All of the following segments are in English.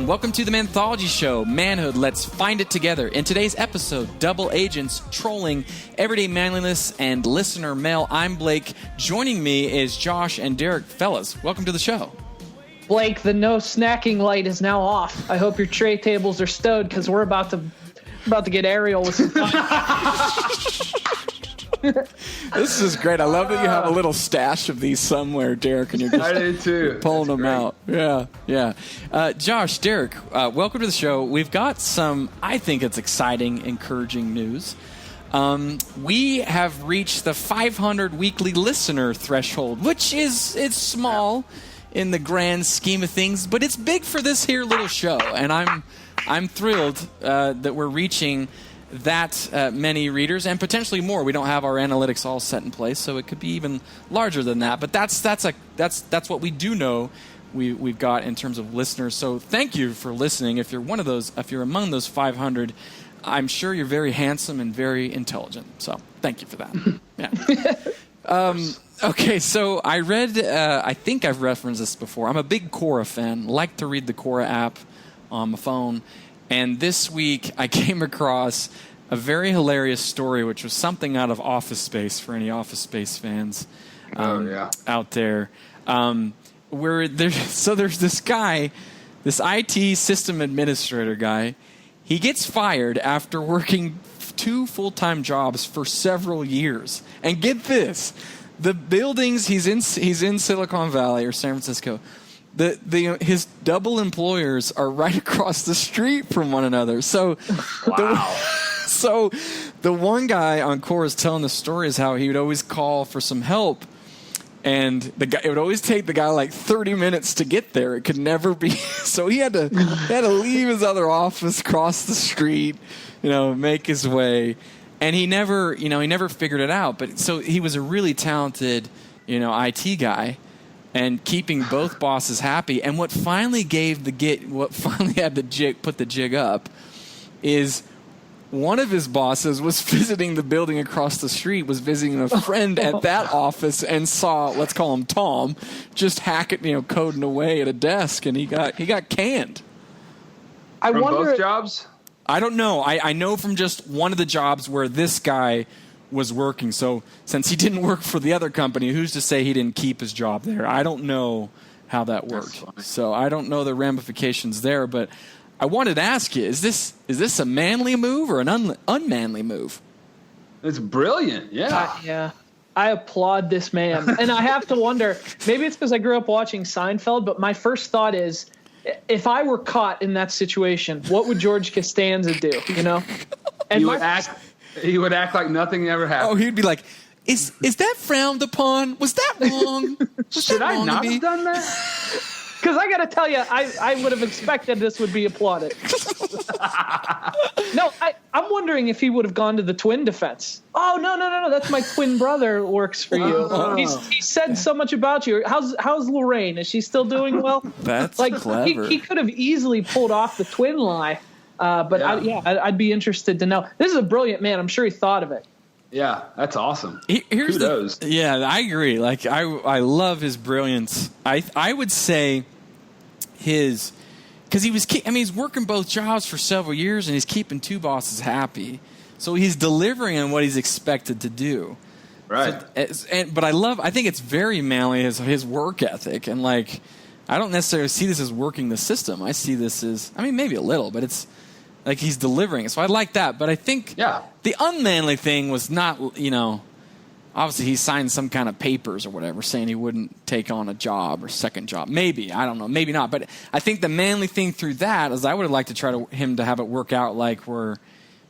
welcome to the Manthology Show. Manhood, let's find it together. In today's episode, double agents trolling everyday manliness and listener mail. I'm Blake. Joining me is Josh and Derek. Fellas, welcome to the show. Blake, the no snacking light is now off. I hope your tray tables are stowed because we're about to get aerial with some This is great. I love that you have a little stash of these somewhere, Derek, and you're just I did too. pulling them out. Yeah. Josh, Derek, welcome to the show. We've got some, I think it's exciting, encouraging news. We have reached the 500 weekly listener threshold, which it's small in the grand scheme of things, but it's big for this here little show, and I'm thrilled that we're reaching that many readers and potentially more. We don't have our analytics all set in place, so it could be even larger than that. But that's what we do know we've got in terms of listeners. So thank you for listening. If you're one of those, if you're among those 500, I'm sure you're very handsome and very intelligent. So thank you for that. Yeah. Okay, so I read. I think I've referenced this before. I'm a big Quora fan. Like to read the Quora app on my phone. And this week, I came across a very hilarious story, which was something out of Office Space for any Office Space fans out there. Where there's this guy, this IT system administrator guy. He gets fired after working 2 full-time jobs for several years. And get this, the buildings he's in Silicon Valley or San Francisco. His double employers are right across the street from one another. So, the one guy on Quora is telling the story is how he would always call for some help, and it would always take the guy like 30 minutes to get there. It could never be. So he had to leave his other office, cross the street, make his way, and he never figured it out. But so he was a really talented, IT guy. And keeping both bosses happy. And what finally had the put the jig up is one of his bosses was visiting the building across the street, was visiting a friend at that office and saw, let's call him Tom, just coding away at a desk, and he got canned. From both jobs? I don't know. I know from just one of the jobs where this guy was working. So since he didn't work for the other company, who's to say he didn't keep his job there? I don't know how that worked. So I don't know the ramifications there, but I wanted to ask you, is this a manly move or an unmanly move? It's brilliant. Yeah. I applaud this man. And I have to wonder, maybe it's because I grew up watching Seinfeld, but my first thought is, if I were caught in that situation, what would George Costanza do, And He would act like nothing ever happened. Oh, he'd be like, "Is that frowned upon? Was that wrong? Should I not have done that?" Because I got to tell you, I would have expected this would be applauded. No, I'm wondering if he would have gone to the twin defense. Oh, no, that's my twin brother works for you. He said so much about you. How's Lorraine? Is she still doing well? That's clever. He could have easily pulled off the twin lie. But I'd be interested to know. This is a brilliant man. I'm sure he thought of it. Yeah, that's awesome. Kudos. I agree. Like I love his brilliance. I would say because he's working both jobs for several years and he's keeping 2 bosses happy. So he's delivering on what he's expected to do. Right. But I think it's very manly his work ethic, and like I don't necessarily see this as working the system. I see this as, maybe a little, but it's like he's delivering it. So I like that. But I think the unmanly thing was not, obviously he signed some kind of papers or whatever saying he wouldn't take on a job or second job. Maybe. I don't know. Maybe not. But I think the manly thing through that is I would have liked to him to have it work out like where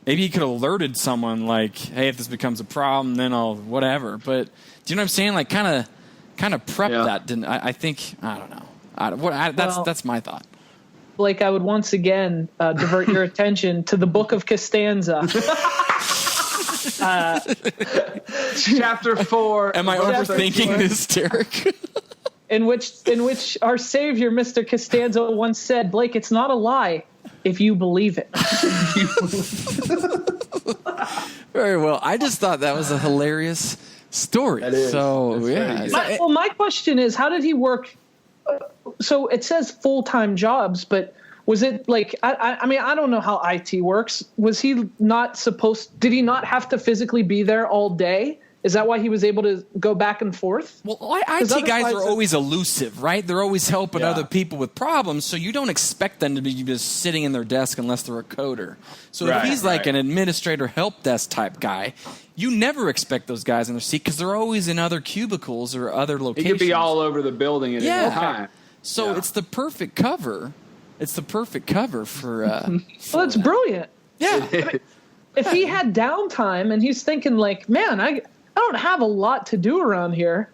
maybe he could have alerted someone like, hey, if this becomes a problem, then I'll whatever. But do you know what I'm saying? Like kind of prep that. Didn't I think, I don't know. That's my thought. Blake, I would once again divert your attention to the Book of Costanza. Chapter 4. Am I overthinking this, Derek? in which our savior, Mr. Costanza, once said, Blake, it's not a lie if you believe it. Very well. I just thought that was a hilarious story. That is. So, my question is, how did he work? So it says full-time jobs, but Was it like, I mean, I don't know how IT works. Was he not did he not have to physically be there all day? Is that why he was able to go back and forth? Well, IT guys are always elusive, right? They're always helping other people with problems, so you don't expect them to be just sitting in their desk unless they're a coder. So if he's like an administrator help desk type guy, you never expect those guys in their seat because they're always in other cubicles or other locations. He could be all over the building at any time. So it's the perfect cover. It's the perfect cover for well, it's brilliant. Yeah. I mean, if he had downtime and he's thinking like, man, I don't have a lot to do around here,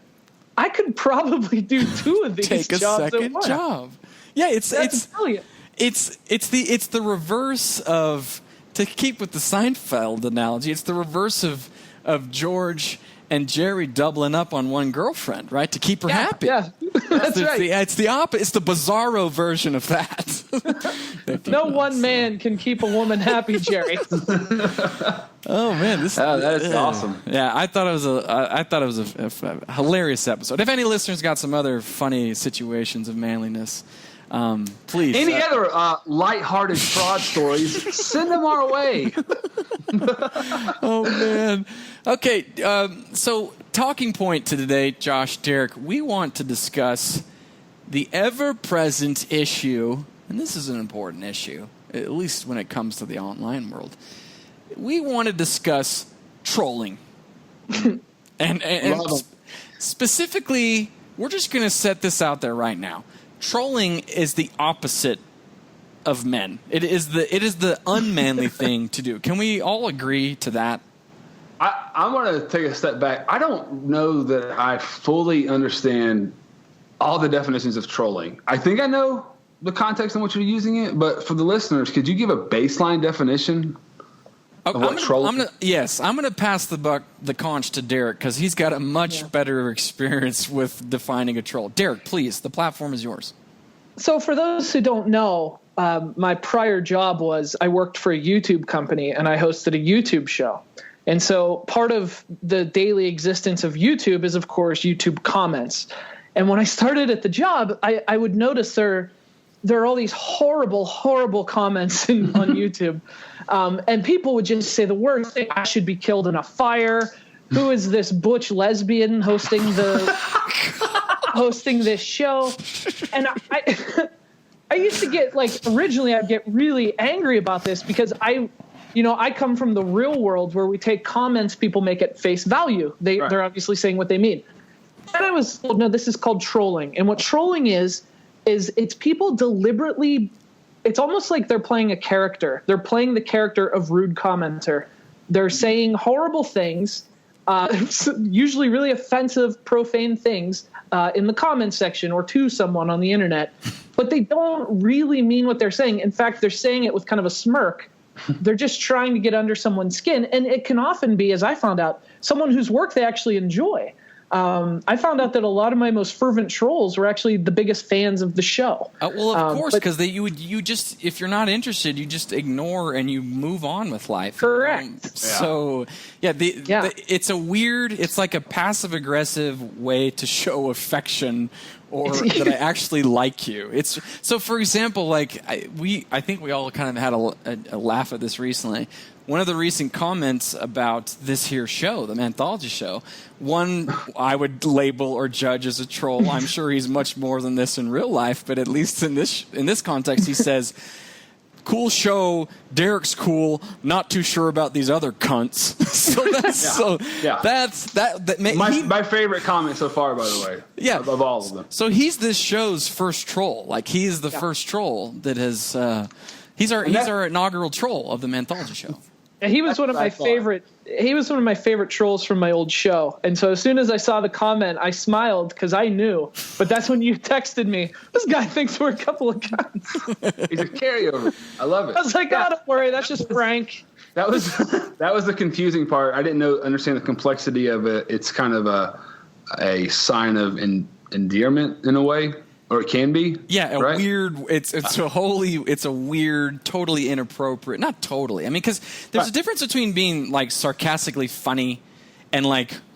I could probably do 2 of these Take a jobs second job. Yeah, it's brilliant. It's the reverse of, to keep with the Seinfeld analogy, it's the reverse of George and Jerry doubling up on one girlfriend, right, to keep her happy. Yeah, that's right. It's the opposite. It's the bizarro version of that. No one man can keep a woman happy, Jerry. Oh man, that is awesome. Yeah, I thought it was a hilarious episode. If any listeners got some other funny situations of manliness, please. Any other lighthearted fraud stories? Send them our way. Oh man. Okay, so talking point to today, Josh, Derek, we want to discuss the ever-present issue, and this is an important issue, at least when it comes to the online world. We want to discuss trolling. and specifically, we're just going to set this out there right now. Trolling is the opposite of men. It is the unmanly thing to do. Can we all agree to that? I want to take a step back. I don't know that I fully understand all the definitions of trolling. I think I know the context in which you're using it, but for the listeners, could you give a baseline definition of what trolling is? I'm going to pass the conch to Derek because he's got a much better experience with defining a troll. Derek, please, the platform is yours. So for those who don't know, my prior job was I worked for a YouTube company and I hosted a YouTube show. And so part of the daily existence of YouTube is, of course, YouTube comments. And when I started at the job, I would notice there are all these horrible, horrible comments on YouTube. And people would just say the worst thing, I should be killed in a fire. Who is this butch lesbian hosting this show? And I used to get originally I'd get really angry about this because I come from the real world where we take comments people make at face value. They're obviously saying what they mean. And I was told, no, this is called trolling. And what trolling is it's people deliberately, it's almost like they're playing a character. They're playing the character of rude commenter. They're saying horrible things, usually really offensive, profane things in the comment section or to someone on the internet. But they don't really mean what they're saying. In fact, they're saying it with kind of a smirk. They're just trying to get under someone's skin. And it can often be, as I found out, someone whose work they actually enjoy. I found out that a lot of my most fervent trolls were actually the biggest fans of the show. Well, of course, because you just, if you're not interested, you just ignore and you move on with life. Correct. So, it's like a passive aggressive way to show affection or that I actually like you. It's so, for example, I think we all kind of had a laugh at this recently. One of the recent comments about this here show, the Manthology Show, one I would label or judge as a troll. I'm sure he's much more than this in real life, but at least in this context, he says, "Cool show, Derek's cool, not too sure about these other cunts." My favorite comment so far, by the way. Yeah, of all of them. So he's this show's first troll. He's the first troll that has. He's our inaugural troll of the Manthology Show. And he was one of my favorite. He was one of my favorite trolls from my old show. And so as soon as I saw the comment, I smiled because I knew. But that's when you texted me. This guy thinks we're a couple of guns. He's a carryover. I love it. I was like, oh, don't worry, that's just Frank. That was the confusing part. I didn't understand the complexity of it. It's kind of a sign of endearment in a way. Or it can be. Yeah, weird. It's a weird, totally inappropriate. Not totally. I mean, because there's a difference between being sarcastically funny and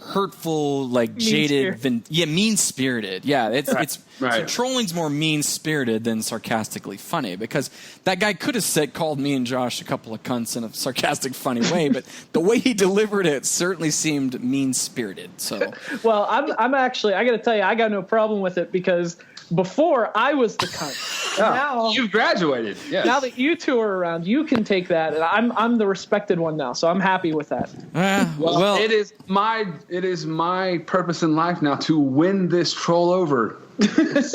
hurtful, like jaded, mean-spirited. Yeah, it's so trolling's more mean-spirited than sarcastically funny, because that guy could have called me and Josh a couple of cunts in a sarcastic, funny way, but the way he delivered it certainly seemed mean-spirited. So, well, I'm actually, I got to tell you, I got no problem with it, because before I was the cunt. Now you've graduated. Yes. Now that you two are around, you can take that, and I'm the respected one now, so I'm happy with that. Well, it is my purpose in life now to win this troll over.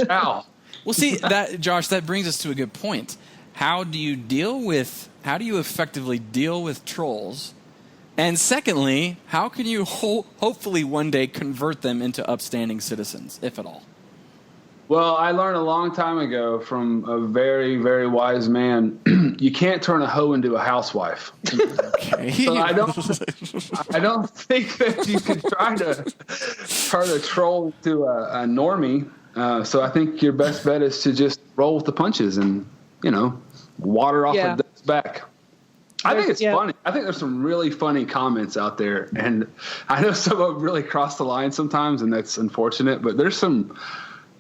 Al. Well, see that, Josh. That brings us to a good point. How do you effectively deal with trolls? And secondly, how can you hopefully one day convert them into upstanding citizens, if at all? Well, I learned a long time ago from a very, very wise man, you can't turn a hoe into a housewife. Okay. So I don't think that you could try to turn a troll to a normie. So I think your best bet is to just roll with the punches and, water off a duck's back. I think it's funny. I think there's some really funny comments out there, and I know some of them really cross the line sometimes, and that's unfortunate, but there's some...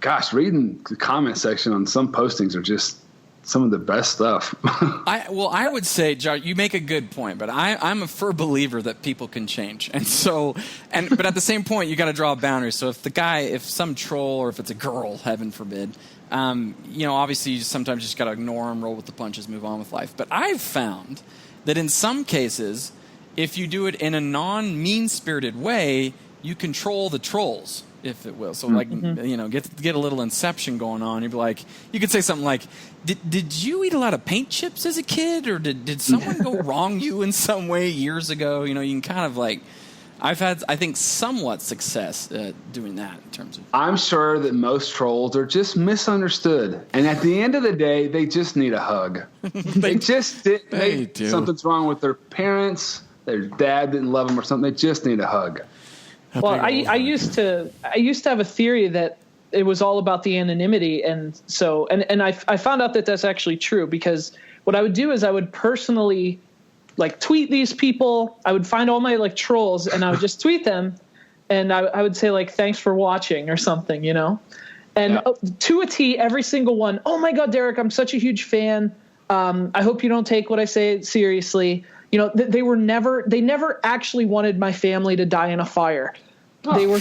Gosh, reading the comment section on some postings are just some of the best stuff. I would say, Josh, you make a good point, but I'm a firm believer that people can change, but at the same point, you got to draw a boundary. So if some troll, or if it's a girl, heaven forbid, obviously you sometimes just got to ignore them, roll with the punches, move on with life. But I've found that in some cases, if you do it in a non-mean-spirited way, you control the trolls, if it will. So, get a little inception going on. You'd be like, you could say something like, "Did you eat a lot of paint chips as a kid, or did someone go wrong you in some way years ago?" You can kind of like. I've had, I think, somewhat success doing that in terms of. I'm sure that most trolls are just misunderstood, and at the end of the day, they just need a hug. they do. Something's wrong with their parents. Their dad didn't love them or something. They just need a hug. Well, I used to have a theory that it was all about the anonymity, and so I found out that that's actually true, because what I would do is I would personally tweet these people. I would find all my trolls, and I would just tweet them, and I would say thanks for watching or something, and to a T, every single one. Oh my God, Derek, I'm such a huge fan. I hope you don't take what I say seriously. They never actually wanted my family to die in a fire. Oh. They were,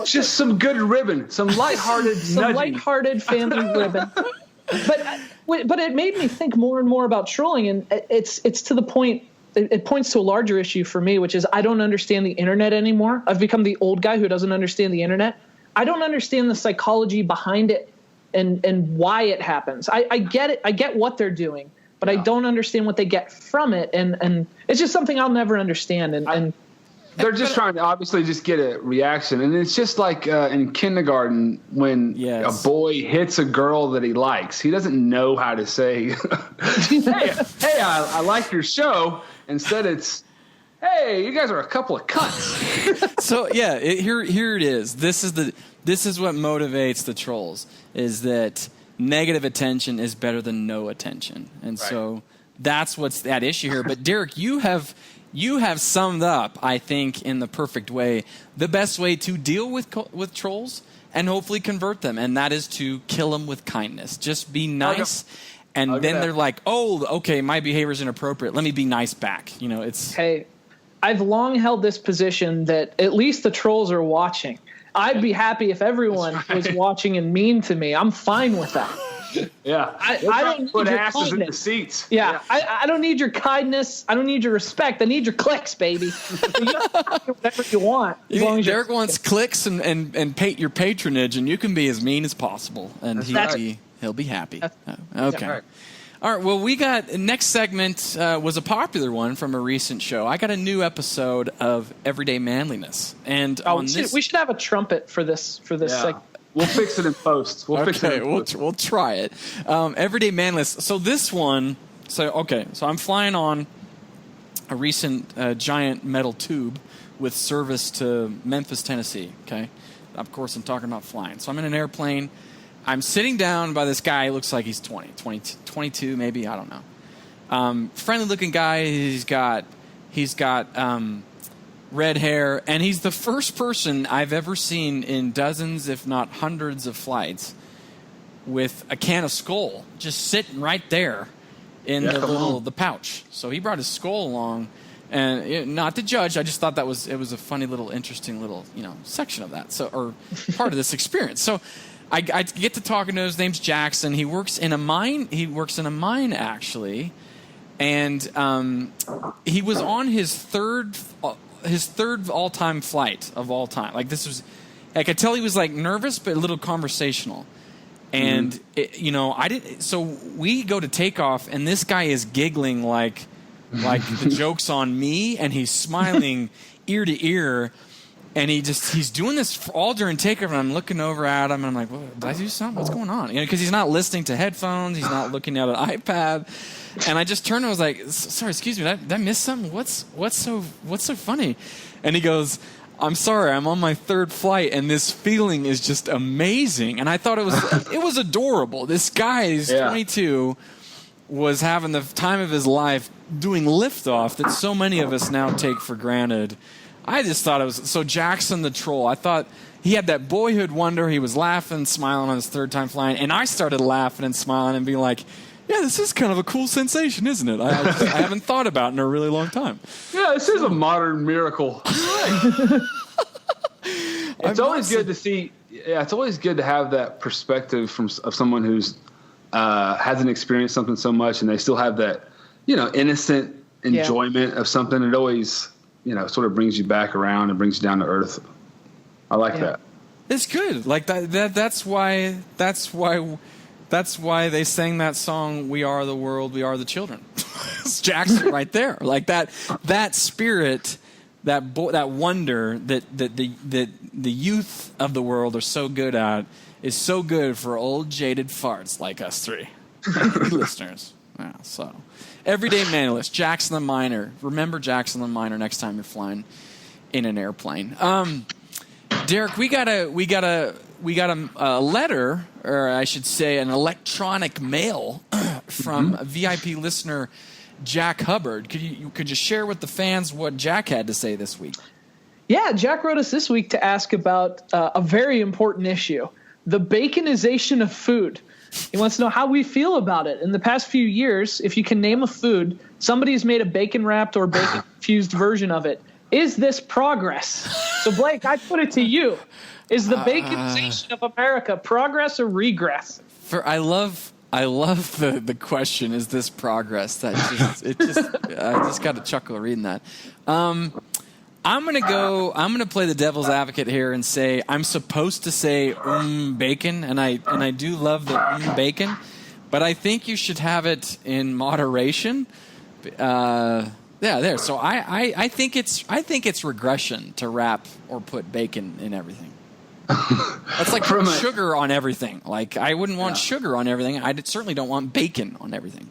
just some good ribbon, some lighthearted family ribbon. But it made me think more and more about trolling, and it's to the point. It points to a larger issue for me, which is I don't understand the internet anymore. I've become the old guy who doesn't understand the internet. I don't understand the psychology behind it and why it happens. I get it. I get what they're doing. But I don't understand what they get from it, and it's just something I'll never understand. And they're just trying to obviously just get a reaction, and it's just like in kindergarten when a boy hits a girl that he likes, he doesn't know how to say, "Hey, I like your show." Instead, it's, "Hey, you guys are a couple of cunts." So here it is. This is what motivates the trolls, is that negative attention is better than no attention. And so that's what's at issue here. But Derek, you have summed up, I think, in the perfect way, the best way to deal with trolls and hopefully convert them. And that is to kill them with kindness. Just be nice. And then they're like, "Oh, okay, my behavior is inappropriate. Let me be nice back." Hey, I've long held this position that at least the trolls are watching. I'd be happy if everyone was watching and mean to me. I'm fine with that. Yeah. I don't put need your asses kindness. in the seats. Yeah. I don't need your kindness. I don't need your respect. I need your clicks, baby. You can do whatever you want. Derek wants clicks and your patronage, and you can be as mean as possible, and he'll be happy. Okay. Right. All right, well, we got next segment was a popular one from a recent show. I got a new episode of Everyday Manliness, and we should have a trumpet for this segment. We'll fix it in post. We'll try it. Everyday Manliness. So this one, so I'm flying on a recent giant metal tube with service to Memphis, Tennessee. Okay, of course I'm talking about flying. So I'm in an airplane. I'm sitting down by this guy. Looks like he's 22 maybe. I don't know. Friendly looking guy. He's got red hair, and he's the first person I've ever seen in dozens, if not hundreds, of flights with a can of Skull just sitting right there in the pouch. So he brought his Skull along, and not to judge, I just thought it was a funny little, interesting little section of that. So, or part of this experience. So I get to talking to him. His name's Jackson. He works in a mine. He works in a mine actually, and he was on his third all-time flight of all time. Like this was, I could tell he was like nervous but a little conversational. And I didn't. So we go to takeoff, and this guy is giggling like the joke's on me, and he's smiling ear to ear, and he's doing this all during takeoff. And I'm looking over at him, and I'm like, well, did I do something? What's going on? Because he's not listening to headphones, he's not looking at an iPad. And I just turned and was like, sorry, excuse me, did I miss something? What's so funny? And he goes, I'm sorry, I'm on my third flight, and this feeling is just amazing. And I thought it was adorable. This guy is 22, was having the time of his life doing liftoff that so many of us now take for granted. I just thought it was so Jackson the troll. I thought he had that boyhood wonder. He was laughing, smiling on his third time flying, and I started laughing and smiling and being like, yeah, this is kind of a cool sensation, isn't it? I haven't thought about it in a really long time. Yeah, this is a modern miracle. It's always good to see. Yeah, it's always good to have that perspective of someone who's hasn't experienced something so much, and they still have that, innocent enjoyment of something. It always, sort of brings you back around and brings you down to earth. I like that. It's good. Like that. That's why they sang that song, "We Are the World, We Are the Children." It's Jackson right there. Like that spirit, that wonder that the youth of the world are so good at is so good for old jaded farts like us three listeners. Yeah, so everyday manliness, Jackson the Miner. Remember Jackson the Miner next time you're flying in an airplane. Derek, we got a letter, or I should say an electronic mail from a VIP listener, Jack Hubbard. Could you share with the fans what Jack had to say this week? Yeah, Jack wrote us this week to ask about a very important issue, the baconization of food. He wants to know how we feel about it. In the past few years, if you can name a food, somebody's made a bacon-wrapped or bacon-infused version of it. Is this progress? So, Blake, I put it to you. Is the baconization of America progress or regress? I love the question. Is this progress? I just got a chuckle reading that. I'm gonna play the devil's advocate here and say I'm supposed to say bacon, and I do love the bacon, but I think you should have it in moderation. There. So I think it's regression to wrap or put bacon in everything. That's like putting sugar on everything. Like I wouldn't want sugar on everything. I certainly don't want bacon on everything.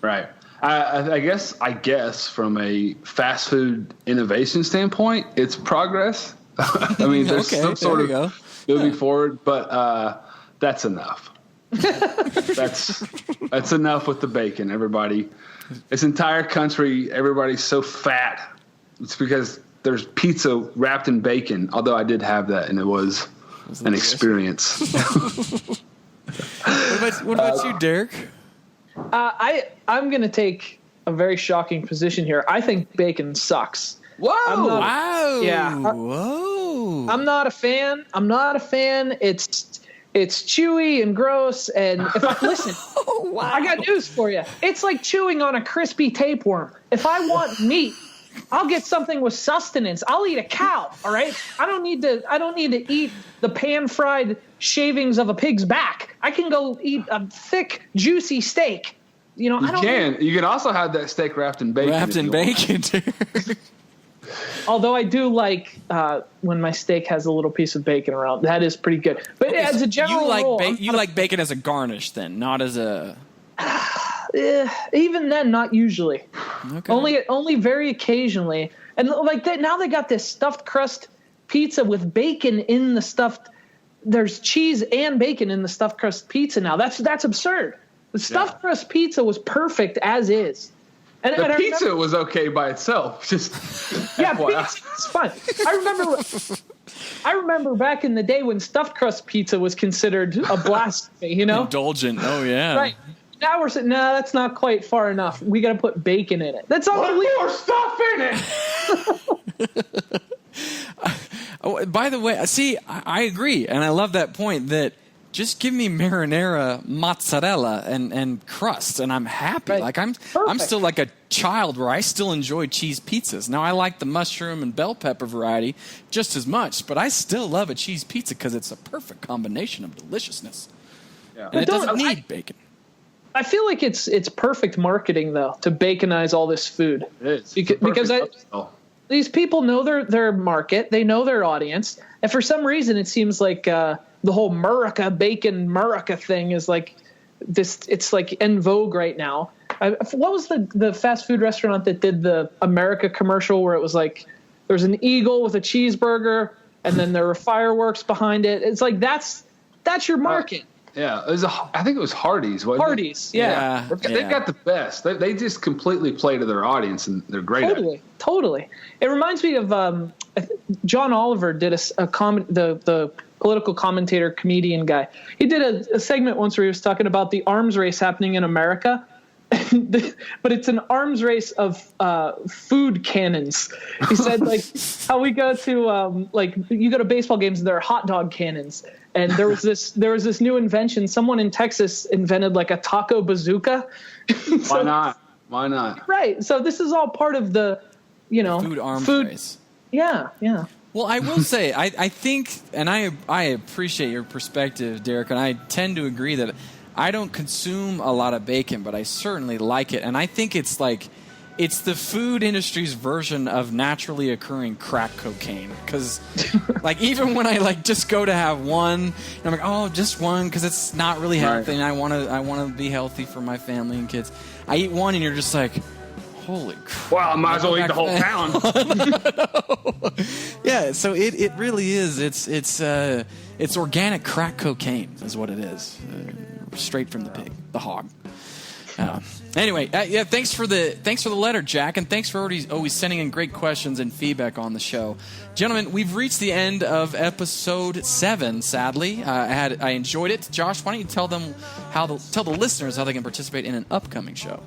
Right. I guess from a fast food innovation standpoint, it's progress. I mean, there's some sort of moving forward, but that's enough. That's enough with the bacon, everybody. This entire country, everybody's so fat. It's because there's pizza wrapped in bacon, although I did have that, and it was an experience. What about you, Derek? I'm going to take a very shocking position here. I think bacon sucks. Whoa! Whoa! I'm not a fan. It's chewy and gross, and if I listen, I got news for you. It's like chewing on a crispy tapeworm. If I want meat, I'll get something with sustenance. I'll eat a cow. All right. I don't need to eat the pan-fried shavings of a pig's back. I can go eat a thick, juicy steak. You can also have that steak wrapped in bacon. Wrapped in bacon, too. Although I do like when my steak has a little piece of bacon around. That is pretty good. But as a general rule, you like bacon as a garnish, then, not as a. Even then, not usually. Okay. Only very occasionally. And like that, now they got this stuffed crust pizza with bacon in the stuffed. There's cheese and bacon in the stuffed crust pizza now. That's absurd. The stuffed crust pizza was perfect as is. And the I pizza remember, was okay by itself. Just yeah, FYI. pizza's fun. I remember back in the day when stuffed crust pizza was considered a blasphemy, you know? Indulgent. Oh, yeah. Right. Now we're saying, no, that's not quite far enough. We got to put bacon in it. That's all. Put more stuff in it. Oh, by the way, see, I agree, and I love that point that just give me marinara, mozzarella, and crust, and I'm happy. Right. Like I'm still like a child where I still enjoy cheese pizzas. Now I like the mushroom and bell pepper variety just as much, but I still love a cheese pizza because it's a perfect combination of deliciousness. Yeah. And it doesn't need bacon. I feel like it's perfect marketing though to baconize all this food. It is. Because these people know their market, they know their audience, and for some reason it seems like the whole bacon thing is like this. It's like en vogue right now. What was the fast food restaurant that did the America commercial where it was like there was an eagle with a cheeseburger and then there were fireworks behind it? It's like that's your market. Yeah, I think it was Hardee's. Hardee's, yeah. They've got the best. They just completely play to their audience, and they're great at it. Totally. It reminds me of John Oliver did the political commentator, comedian guy. He did a segment once where he was talking about the arms race happening in America. But it's an arms race of food cannons. He said, like, how we go to you go to baseball games and there are hot dog cannons. And there was this new invention. Someone in Texas invented like a taco bazooka. Why not? Right. So this is all part of the, food arms race. Yeah. Well, I will say, I think, and I appreciate your perspective, Derek, and I tend to agree that I don't consume a lot of bacon, but I certainly like it. And I think it's the food industry's version of naturally occurring crack cocaine. Because, like, even when I just go to have one, and I'm like, oh, just one, because it's not really healthy, and I want to be healthy for my family and kids. I eat one, and you're just like, holy crap! Well, I might as well eat the whole pound. Yeah, so it really is. It's organic crack cocaine, is what it is. Straight from the pig, the hog. Anyway, thanks for the letter, Jack, and thanks for always sending in great questions and feedback on the show. Gentlemen, we've reached the end of episode 7, sadly. I enjoyed it. Josh, why don't you tell the listeners how they can participate in an upcoming show?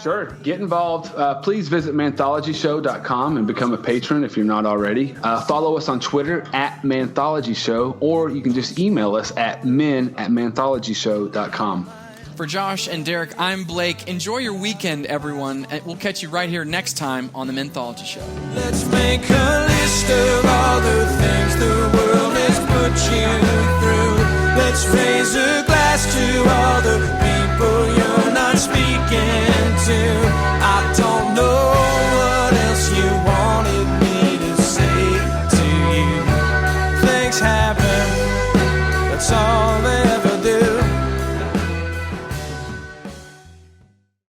Sure. Get involved. Please visit manthologyshow.com and become a patron if you're not already. Follow us on Twitter at Manthology Show, or you can just email us at men@manthologyshow.com. For Josh and Derek, I'm Blake. Enjoy your weekend, everyone. And we'll catch you right here next time on the Manthology Show. Let's make a list of all the things the world has put you through. Let's raise a